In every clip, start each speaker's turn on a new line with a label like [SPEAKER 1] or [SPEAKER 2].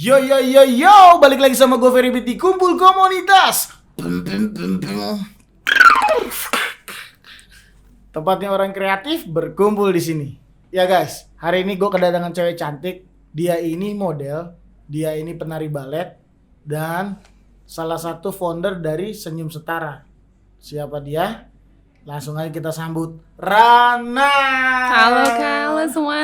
[SPEAKER 1] Yo yo yo yo, balik lagi sama gue Ferry di Kumpul Komunitas. Tempatnya orang kreatif berkumpul di sini. Ya guys, hari ini gue kedatangan cewek cantik. Dia ini model, dia ini penari balet, dan salah satu founder dari Senyum Setara. Siapa dia? Langsung aja kita sambut Rana.
[SPEAKER 2] Halo semua.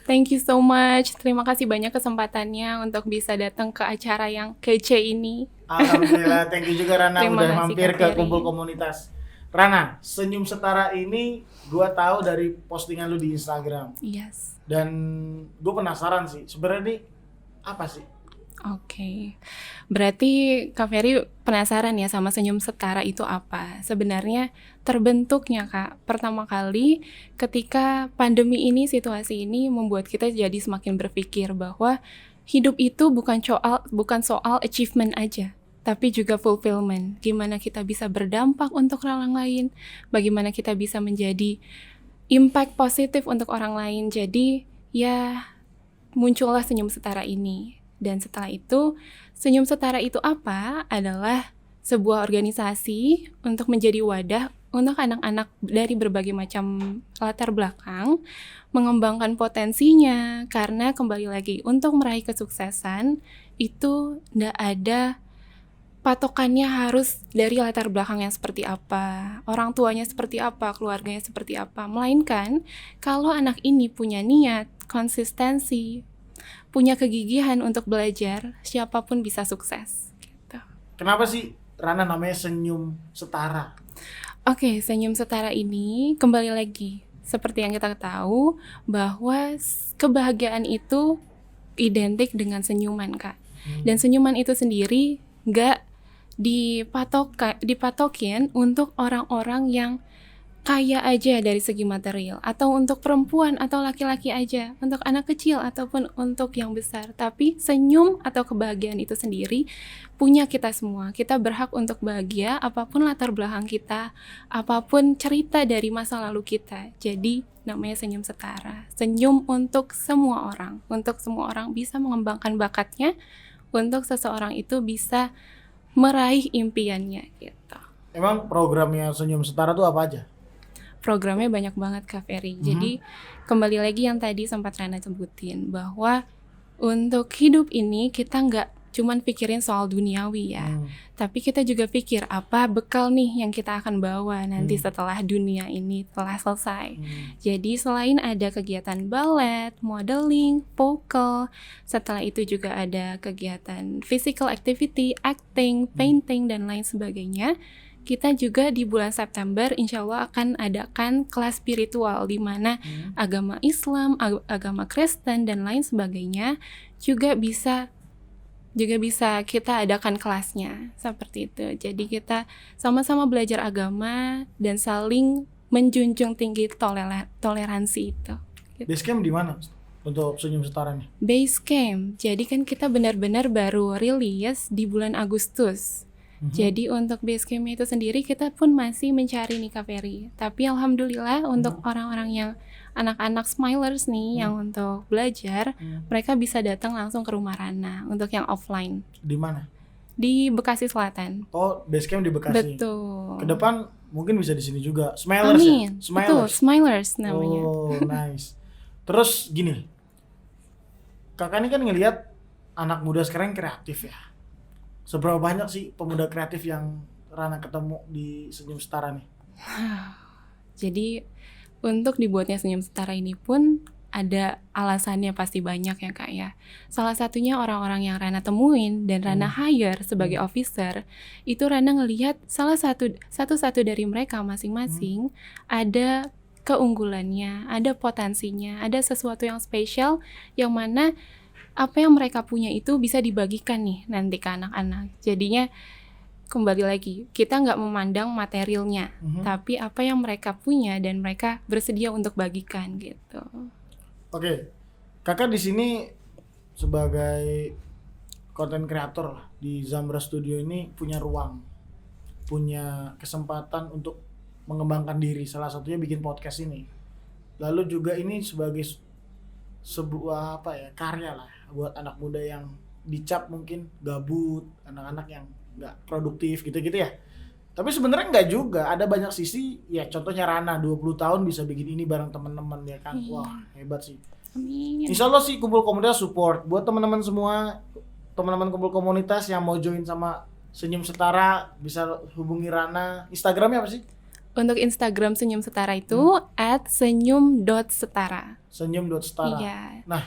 [SPEAKER 2] Thank you so much. Terima kasih banyak kesempatannya untuk bisa datang ke acara yang kece ini.
[SPEAKER 1] Alhamdulillah, thank you juga Rana
[SPEAKER 2] Terima
[SPEAKER 1] udah
[SPEAKER 2] kasih,
[SPEAKER 1] mampir
[SPEAKER 2] Kak
[SPEAKER 1] ke
[SPEAKER 2] Ferry.
[SPEAKER 1] Kumpul Komunitas. Rana, Senyum Setara ini gua tahu dari postingan lu di Instagram.
[SPEAKER 2] Yes.
[SPEAKER 1] Dan gue penasaran sih, sebenarnya ini apa sih?
[SPEAKER 2] Oke. Berarti Kak Ferry penasaran ya sama Senyum Setara itu apa? Sebenarnya terbentuknya Kak, pertama kali ketika pandemi ini, situasi ini membuat kita jadi semakin berpikir bahwa hidup itu bukan soal achievement aja, tapi juga fulfillment. Gimana kita bisa berdampak untuk orang lain, bagaimana kita bisa menjadi impact positif untuk orang lain. Jadi ya muncullah Senyum Setara ini. Dan setelah itu, Senyum Setara itu apa? Adalah sebuah organisasi untuk menjadi wadah untuk anak-anak dari berbagai macam latar belakang mengembangkan potensinya, karena kembali lagi untuk meraih kesuksesan itu tidak ada patokannya harus dari latar belakangnya seperti apa, orang tuanya seperti apa, keluarganya seperti apa, melainkan kalau anak ini punya niat, konsistensi, punya kegigihan untuk belajar, siapapun bisa sukses gitu.
[SPEAKER 1] Kenapa sih Rana namanya Senyum Setara?
[SPEAKER 2] Oke, Senyum Setara ini kembali lagi seperti yang kita tahu bahwa kebahagiaan itu identik dengan senyuman, Kak. Dan senyuman itu sendiri nggak dipatokin untuk orang-orang yang kaya aja dari segi material, atau untuk perempuan atau laki-laki aja, untuk anak kecil ataupun untuk yang besar. Tapi senyum atau kebahagiaan itu sendiri punya kita semua. Kita berhak untuk bahagia apapun latar belakang kita, apapun cerita dari masa lalu kita. Jadi namanya Senyum Setara. Senyum untuk semua orang bisa mengembangkan bakatnya, untuk seseorang itu bisa meraih impiannya gitu.
[SPEAKER 1] Emang programnya Senyum Setara tuh apa aja?
[SPEAKER 2] Programnya banyak banget Kak Ferry. Jadi kembali lagi yang tadi sempat Rana sebutin, bahwa untuk hidup ini kita nggak cuman pikirin soal duniawi ya, tapi kita juga pikir apa bekal nih yang kita akan bawa nanti setelah dunia ini telah selesai. Jadi selain ada kegiatan ballet, modeling, vokal, setelah itu juga ada kegiatan physical activity, acting, painting, dan lain sebagainya. Kita juga di bulan September insya Allah akan adakan kelas spiritual di mana agama Islam, agama Kristen, dan lain sebagainya juga bisa kita adakan kelasnya seperti itu. Jadi kita sama-sama belajar agama dan saling menjunjung tinggi toleransi itu.
[SPEAKER 1] Basecamp di mana untuk Senyum Setara nih?
[SPEAKER 2] Basecamp, jadi kan kita benar-benar baru rilis di bulan Agustus. Jadi untuk Basecamp itu sendiri kita pun masih mencari nih Kak Ferry. Tapi alhamdulillah untuk orang-orang yang anak-anak smilers nih yang untuk belajar, mereka bisa datang langsung ke rumah Rana untuk yang offline.
[SPEAKER 1] Di mana?
[SPEAKER 2] Di Bekasi Selatan.
[SPEAKER 1] Oh, Basecamp di Bekasi.
[SPEAKER 2] Betul.
[SPEAKER 1] Kedepan mungkin bisa di sini juga. Smilers
[SPEAKER 2] Amin.
[SPEAKER 1] ya?
[SPEAKER 2] Betul, Smilers namanya.
[SPEAKER 1] Oh, nice. Terus gini, kakak ini kan ngelihat anak muda sekarang kreatif ya. Seberapa banyak sih pemuda kreatif yang Rana ketemu di Senyum Setara nih?
[SPEAKER 2] Jadi untuk dibuatnya Senyum Setara ini pun ada alasannya pasti banyak ya Kak ya. Salah satunya orang-orang yang Rana temuin dan Rana hire sebagai officer, itu Rana ngelihat salah satu dari mereka masing-masing ada keunggulannya, ada potensinya, ada sesuatu yang spesial yang mana apa yang mereka punya itu bisa dibagikan nih nanti ke anak-anak. Jadinya kembali lagi, kita nggak memandang materialnya, tapi apa yang mereka punya dan mereka bersedia untuk bagikan gitu.
[SPEAKER 1] Oke, kakak di sini sebagai konten kreator di Zamra Studio ini punya ruang, punya kesempatan untuk mengembangkan diri. Salah satunya bikin podcast ini. Lalu juga ini sebagai sebuah karya lah, buat anak muda yang dicap mungkin gabut, anak-anak yang nggak produktif gitu-gitu ya. Tapi sebenarnya nggak juga, ada banyak sisi ya, contohnya Rana 20 tahun bisa bikin ini bareng teman-teman ya kan.
[SPEAKER 2] Iya.
[SPEAKER 1] Wah, hebat sih.
[SPEAKER 2] Amin.
[SPEAKER 1] Insya Allah sih kumpul komunitas support buat teman-teman semua, teman-teman kumpul komunitas yang mau join sama Senyum Setara bisa hubungi Rana. Instagramnya apa sih?
[SPEAKER 2] Untuk Instagram Senyum Setara itu @senyum.setara.
[SPEAKER 1] Senyum.setara.
[SPEAKER 2] Iya.
[SPEAKER 1] Nah,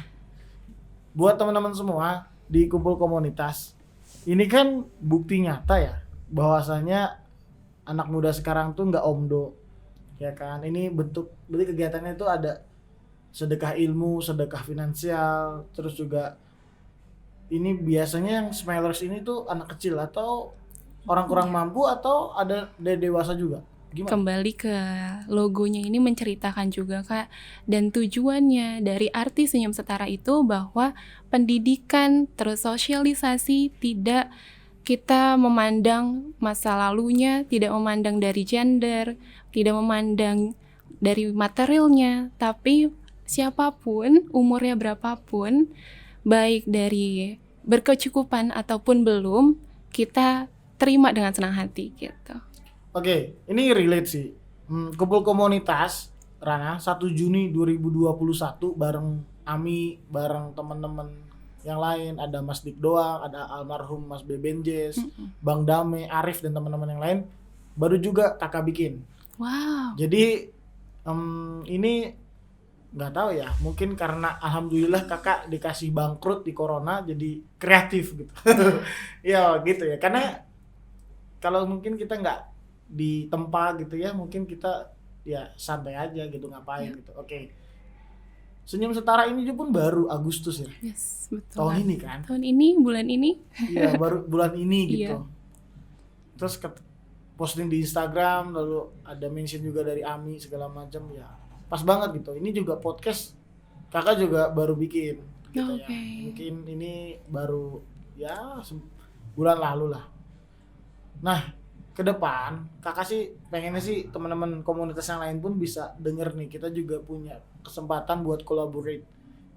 [SPEAKER 1] buat teman-teman semua di kumpul komunitas, ini kan bukti nyata ya bahwasanya anak muda sekarang tuh nggak omdo, ya kan? Ini berarti kegiatannya itu ada sedekah ilmu, sedekah finansial, terus juga ini biasanya yang smilers ini tuh anak kecil atau orang kurang mampu atau ada dari dewasa juga. Gimana?
[SPEAKER 2] Kembali ke logonya ini menceritakan juga Kak, dan tujuannya dari arti Senyum Setara itu bahwa pendidikan terus sosialisasi, tidak kita memandang masa lalunya, tidak memandang dari gender, tidak memandang dari materialnya, tapi siapapun, umurnya berapapun, baik dari berkecukupan ataupun belum, kita terima dengan senang hati gitu.
[SPEAKER 1] Oke, ini relate sih. Kumpul komunitas Rana 1 Juni 2021 bareng Ami, bareng teman-teman yang lain, ada Mas Dik Doang, ada almarhum Mas Bebenjes, Bang Dame, Arif dan teman-teman yang lain, baru juga kakak bikin.
[SPEAKER 2] Wow.
[SPEAKER 1] Jadi ini nggak tahu ya, mungkin karena alhamdulillah kakak dikasih bangkrut di corona jadi kreatif gitu. Ya gitu ya, karena kalau mungkin kita nggak di tempat gitu ya, mungkin kita ya santai aja gitu, ngapain gitu. Oke. Senyum Setara ini pun baru Agustus ya.
[SPEAKER 2] Yes, betul.
[SPEAKER 1] Tahun ini kan?
[SPEAKER 2] Tahun ini, bulan ini.
[SPEAKER 1] Iya, baru bulan ini gitu.
[SPEAKER 2] Iya.
[SPEAKER 1] Terus posting di Instagram, lalu ada mention juga dari Ami segala macam ya. Pas banget gitu. Ini juga podcast kakak juga baru bikin gitu ya. Mungkin ini baru ya bulan lalu lah. Nah, ke depan kakak sih pengennya sih teman-teman komunitas yang lain pun bisa denger nih, kita juga punya kesempatan buat collaborate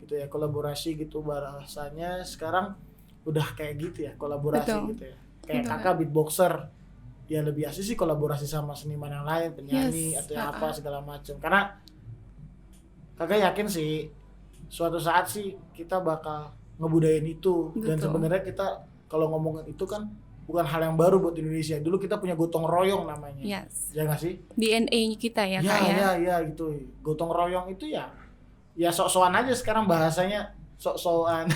[SPEAKER 1] gitu ya, kolaborasi gitu, bahasanya sekarang udah kayak gitu ya, kolaborasi. Betul. Gitu ya, kayak betul. Kakak beatboxer ya, lebih asik sih kolaborasi sama seniman yang lain, penyanyi atau yang apa segala macam, karena kakak yakin sih suatu saat sih kita bakal ngebudayain itu. Betul. Dan sebenarnya kita kalau ngomongin itu kan bukan hal yang baru buat Indonesia. Dulu kita punya gotong royong namanya.
[SPEAKER 2] Yes.
[SPEAKER 1] Ya nggak sih? DNA
[SPEAKER 2] kita ya, Kak ya.
[SPEAKER 1] Ya gitu. Gotong royong itu ya sok-sokan aja sekarang bahasanya, sok-sokan.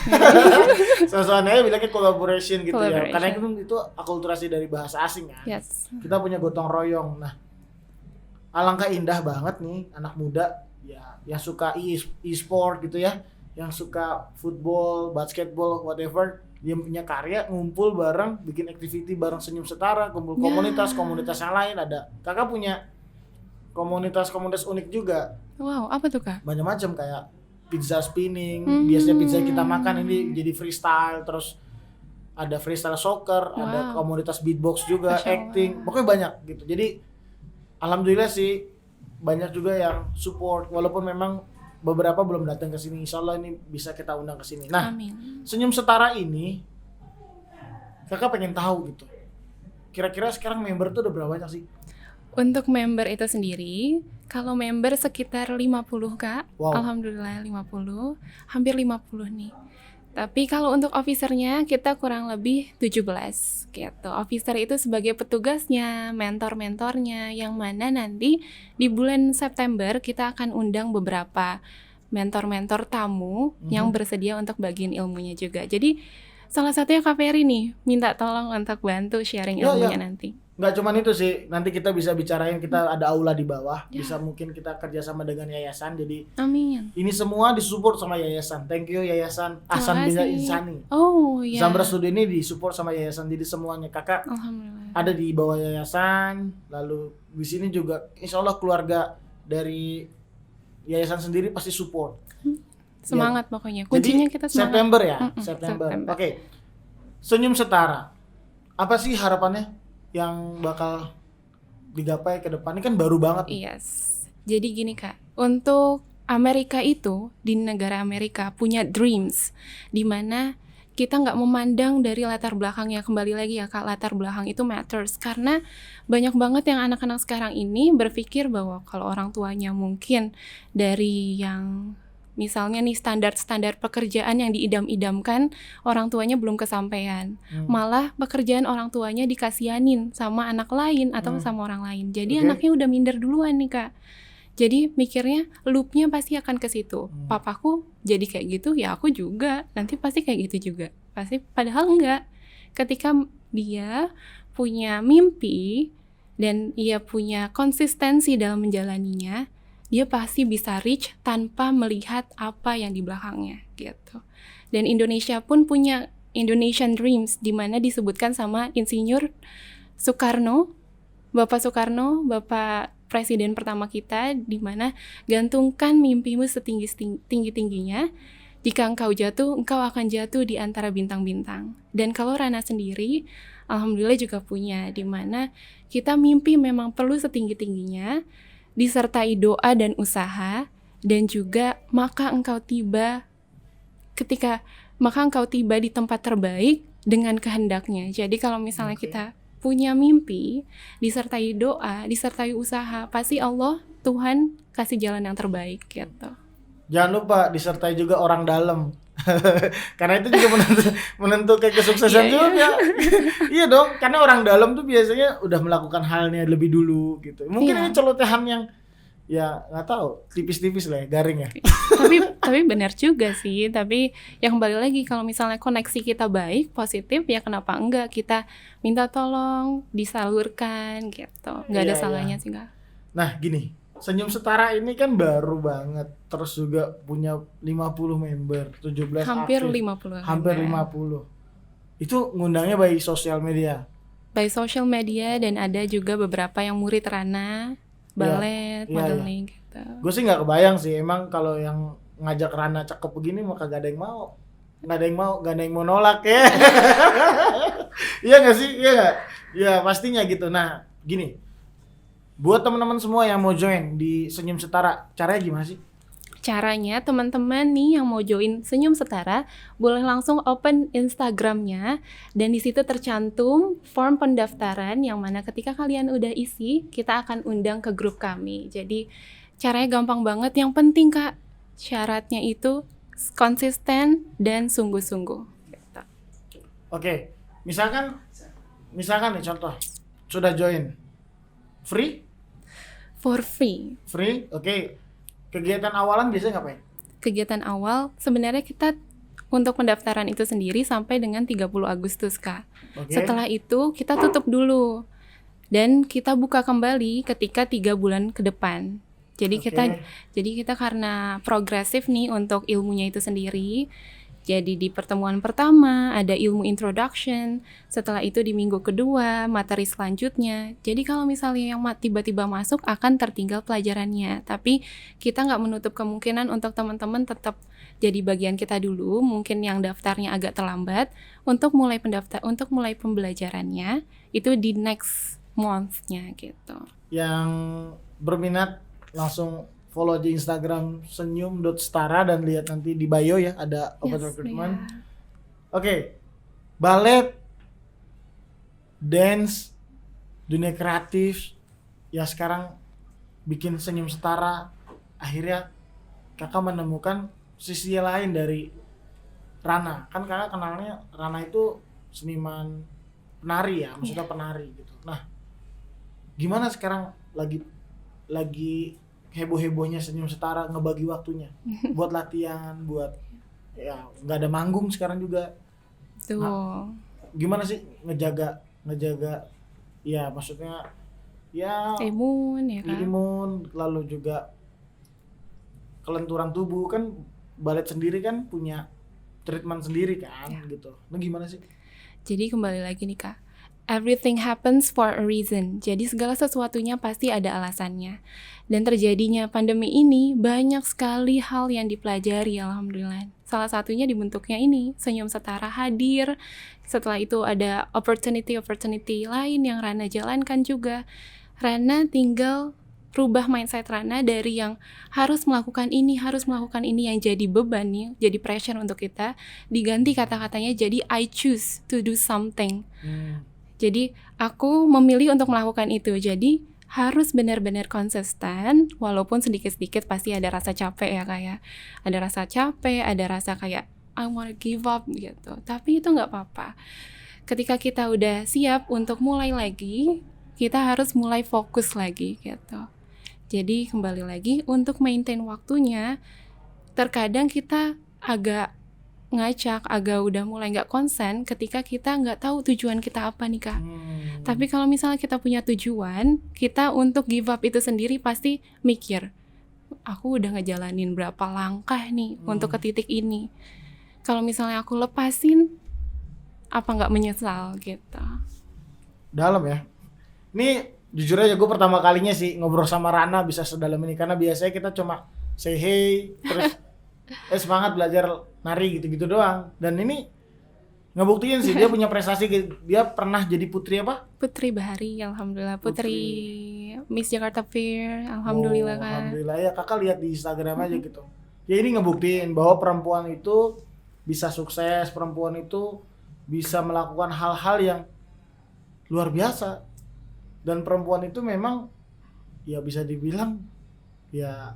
[SPEAKER 1] Sok-sokan aja bilangnya collaboration gitu ya. Karena itu akulturasi dari bahasa asing kan.
[SPEAKER 2] Yes.
[SPEAKER 1] Kita punya gotong royong. Nah, alangkah indah banget nih anak muda ya yang suka e-sport gitu ya, yang suka football, basketball, whatever, dia punya karya, ngumpul bareng, bikin activity bareng Senyum Setara, kumpul komunitas yang lain ada. Kakak punya komunitas unik juga.
[SPEAKER 2] Wow, apa tuh Kak?
[SPEAKER 1] Macam-macam, kayak pizza spinning, biasanya pizza kita makan ini jadi freestyle, terus ada freestyle soccer, ada komunitas beatbox juga, acting, pokoknya banyak gitu. Jadi alhamdulillah sih banyak juga yang support, walaupun memang beberapa belum datang ke sini. Insya Allah ini bisa kita undang ke sini. Nah, amin. Senyum Setara ini kakak pengen tahu gitu, kira-kira sekarang member tuh udah berapa banyak sih?
[SPEAKER 2] Untuk member itu sendiri, kalau member sekitar 50 Kak. Wow. Alhamdulillah 50, hampir 50 nih. Tapi kalau untuk officernya kita kurang lebih 17 gitu. Officer itu sebagai petugasnya, mentor-mentornya, yang mana nanti di bulan September kita akan undang beberapa mentor-mentor tamu yang bersedia untuk bagiin ilmunya juga. Jadi salah satunya Kak Ferry nih, minta tolong untuk bantu sharing ilmunya nanti.
[SPEAKER 1] Nggak cuma itu sih, nanti kita bisa bicarain, kita ada aula di bawah, bisa mungkin kita kerjasama dengan yayasan, jadi amin. Ini semua disupport sama yayasan. Thank you Yayasan Ahsan Bina Insani.
[SPEAKER 2] Oh iya.
[SPEAKER 1] Zambra Studio ini disupport sama yayasan, jadi semuanya kakak ada di bawah yayasan. Lalu di sini juga insya Allah keluarga dari yayasan sendiri pasti support.
[SPEAKER 2] Semangat ya. Pokoknya kuncinya jadi, kita semangat.
[SPEAKER 1] September ya, September. Oke. Senyum Setara, apa sih harapannya yang bakal digapai ke depan? Ini kan baru banget.
[SPEAKER 2] Yes. Jadi gini Kak, untuk Amerika itu, di negara Amerika punya dreams, di mana kita nggak memandang dari latar belakangnya. Kembali lagi ya Kak, latar belakang itu matters, karena banyak banget yang anak-anak sekarang ini berpikir bahwa kalau orang tuanya mungkin dari yang misalnya nih standar-standar pekerjaan yang diidam-idamkan, orang tuanya belum kesampaian. Malah pekerjaan orang tuanya dikasihanin sama anak lain atau sama orang lain. Jadi anaknya udah minder duluan nih Kak. Jadi mikirnya loopnya pasti akan ke situ. Papaku jadi kayak gitu, ya aku juga. Nanti pasti kayak gitu juga. Pasti, padahal enggak. Ketika dia punya mimpi dan ia punya konsistensi dalam menjalaninya, dia pasti bisa reach tanpa melihat apa yang di belakangnya gitu. Dan Indonesia pun punya Indonesian Dreams, di mana disebutkan sama Insinyur Soekarno, Bapak Soekarno, Bapak Presiden pertama kita, di mana gantungkan mimpimu setinggi-tingginya. Jika engkau jatuh, engkau akan jatuh di antara bintang-bintang. Dan kalau Rana sendiri, alhamdulillah juga punya, di mana kita mimpi memang perlu setinggi-tingginya, disertai doa dan usaha, dan juga maka engkau tiba di tempat terbaik dengan kehendaknya. Jadi kalau misalnya kita punya mimpi, disertai doa, disertai usaha, pasti Allah, Tuhan kasih jalan yang terbaik gitu.
[SPEAKER 1] Jangan lupa disertai juga orang dalam. Karena itu juga menentukan kesuksesan juga. Iya dong, karena orang dalam tuh biasanya udah melakukan halnya lebih dulu gitu. Mungkin ini celotehan yang ya nggak tahu, tipis-tipis lah ya, garing ya.
[SPEAKER 2] tapi benar juga sih. Tapi yang kembali lagi, kalau misalnya koneksi kita baik, positif, ya kenapa enggak kita minta tolong disalurkan gitu. Nggak ada salahnya sih Kak.
[SPEAKER 1] Nah gini, Senyum Setara ini kan baru banget, terus juga punya 50 member, 17
[SPEAKER 2] hampir
[SPEAKER 1] aktif,
[SPEAKER 2] 50
[SPEAKER 1] hampir 50. Itu ngundangnya by sosial media.
[SPEAKER 2] By social media, dan ada juga beberapa yang murid Rana, balet, modeling gitu.
[SPEAKER 1] Gue sih nggak kebayang sih, emang kalau yang ngajak Rana cakep begini mah kagak ada yang mau, nggak ada yang mau nolak ya. Iya nggak sih, iya nggak? Ya pastinya gitu. Nah gini, buat teman-teman semua yang mau join di Senyum Setara, caranya gimana sih?
[SPEAKER 2] Caranya, teman-teman nih yang mau join Senyum Setara boleh langsung open Instagramnya, dan di situ tercantum form pendaftaran yang mana ketika kalian udah isi, kita akan undang ke grup kami. Jadi caranya gampang banget, yang penting Kak, syaratnya itu konsisten dan sungguh-sungguh. Gitu.
[SPEAKER 1] Oke, misalkan nih contoh, sudah join, free?
[SPEAKER 2] For free.
[SPEAKER 1] Free, oke. Kegiatan awalan biasanya ngapain?
[SPEAKER 2] Kegiatan awal sebenarnya kita untuk pendaftaran itu sendiri sampai dengan 30 Agustus Kak. Setelah itu kita tutup dulu dan kita buka kembali ketika 3 bulan ke depan. Jadi kita karena progresif nih untuk ilmunya itu sendiri. Jadi di pertemuan pertama ada ilmu introduction, setelah itu di minggu kedua materi selanjutnya. Jadi kalau misalnya yang tiba-tiba masuk akan tertinggal pelajarannya, tapi kita nggak menutup kemungkinan untuk teman-teman tetap jadi bagian kita dulu. Mungkin yang daftarnya agak terlambat untuk mulai pembelajarannya itu di next month-nya gitu.
[SPEAKER 1] Yang berminat langsung follow di Instagram senyum.setara dan lihat nanti di bio ya, ada open recruitment. Oke. Balet, dance, dunia kreatif, ya sekarang bikin Senyum Setara. Akhirnya kakak menemukan sisi lain dari Rana. Kan kakak kenalnya Rana itu seniman penari ya, maksudnya penari gitu. Nah, gimana sekarang lagi heboh-hebohnya Senyum Setara ngebagi waktunya buat latihan, buat ya nggak ada manggung sekarang juga.
[SPEAKER 2] Tuh.
[SPEAKER 1] Nah, gimana sih ngejaga ya maksudnya ya
[SPEAKER 2] imun ya kan?
[SPEAKER 1] Imun, lalu juga kelenturan tubuh. Kan balet sendiri kan punya treatment sendiri kan gitu. Nah gimana sih?
[SPEAKER 2] Jadi kembali lagi nih Kak, everything happens for a reason. Jadi segala sesuatunya pasti ada alasannya. Dan terjadinya pandemi ini banyak sekali hal yang dipelajari, alhamdulillah. Salah satunya dibentuknya ini, Senyum Setara hadir. Setelah itu ada opportunity lain yang Rana jalankan juga. Rana tinggal rubah mindset Rana dari yang harus melakukan ini yang jadi beban nih, jadi pressure untuk kita, diganti kata-katanya jadi I choose to do something. Jadi aku memilih untuk melakukan itu. Jadi harus benar-benar konsisten, walaupun sedikit-sedikit pasti ada rasa capek ya kayak. Ada rasa capek, ada rasa kayak I wanna give up gitu. Tapi itu nggak apa-apa. Ketika kita udah siap untuk mulai lagi, kita harus mulai fokus lagi gitu. Jadi kembali lagi untuk maintain waktunya, terkadang kita agak ngacak, agak udah mulai nggak konsen ketika kita nggak tahu tujuan kita apa nih Kak. Tapi kalau misalnya kita punya tujuan, kita untuk give up itu sendiri pasti mikir, aku udah ngejalanin berapa langkah nih untuk ke titik ini. Kalau misalnya aku lepasin, apa nggak menyesal gitu.
[SPEAKER 1] Dalam ya. Ini jujur aja gue pertama kalinya sih ngobrol sama Rana bisa sedalam ini, karena biasanya kita cuma say hey terus semangat belajar nari gitu-gitu doang. Dan ini ngebuktiin sih dia punya prestasi. Dia pernah jadi putri apa?
[SPEAKER 2] Putri Bahari, alhamdulillah. Putri Miss Jakarta Fair, alhamdulillah Kak.
[SPEAKER 1] Alhamdulillah ya, kakak lihat di Instagram aja gitu. Ya ini ngebuktiin bahwa perempuan itu bisa sukses, perempuan itu bisa melakukan hal-hal yang luar biasa. Dan perempuan itu memang ya bisa dibilang ya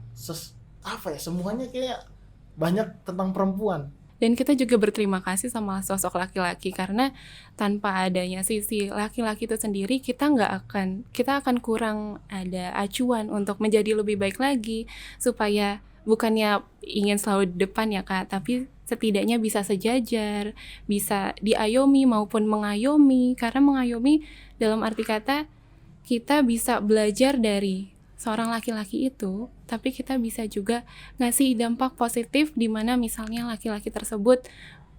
[SPEAKER 1] semuanya kayak banyak tentang perempuan.
[SPEAKER 2] Dan kita juga berterima kasih sama sosok laki-laki, karena tanpa adanya sisi laki-laki itu sendiri kita akan kurang ada acuan untuk menjadi lebih baik lagi, supaya bukannya ingin selalu di depan ya Kak, tapi setidaknya bisa sejajar, bisa diayomi maupun mengayomi. Karena mengayomi dalam arti kata kita bisa belajar dari seorang laki-laki itu, tapi kita bisa juga ngasih dampak positif di mana misalnya laki-laki tersebut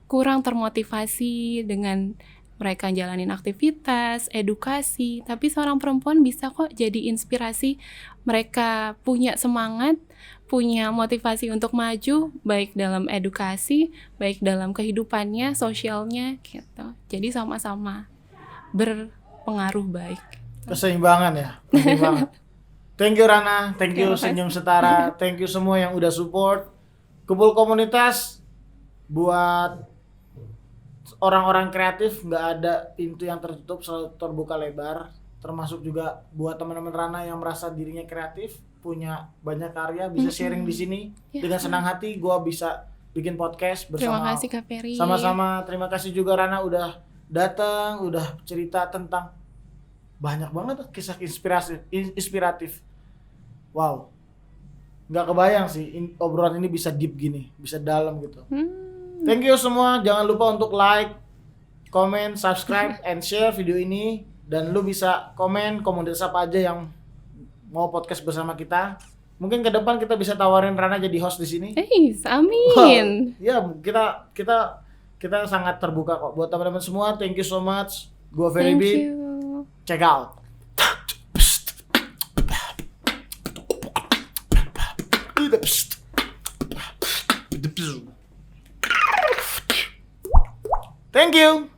[SPEAKER 2] kurang termotivasi dengan mereka jalanin aktivitas, edukasi, tapi seorang perempuan bisa kok jadi inspirasi. Mereka punya semangat, punya motivasi untuk maju, baik dalam edukasi, baik dalam kehidupannya, sosialnya gitu. Jadi sama-sama berpengaruh baik.
[SPEAKER 1] Keseimbangan ya, penting banget. Thank you Rana, thank you Senyum Setara, thank you semua yang udah support. Kumpul komunitas buat orang-orang kreatif, nggak ada pintu yang tertutup, selalu terbuka lebar. Termasuk juga buat teman-teman Rana yang merasa dirinya kreatif, punya banyak karya, bisa sharing di sini. Dengan senang hati gue bisa bikin podcast bersama.
[SPEAKER 2] Terima kasih Kak Ferry.
[SPEAKER 1] Sama-sama, terima kasih juga Rana udah datang, udah cerita tentang banyak banget kisah inspiratif. Wow, nggak kebayang sih obrolan ini bisa deep gini, bisa dalam gitu. Thank you semua, jangan lupa untuk like, comment, subscribe, and share video ini. Dan lu bisa komen komunitas apa aja yang mau podcast bersama kita. Mungkin ke depan kita bisa tawarin Rana jadi host di sini.
[SPEAKER 2] Amin.
[SPEAKER 1] Ya, kita sangat terbuka kok buat teman-teman semua. Thank you so much. Gua Ferry B. Check out. Thank you.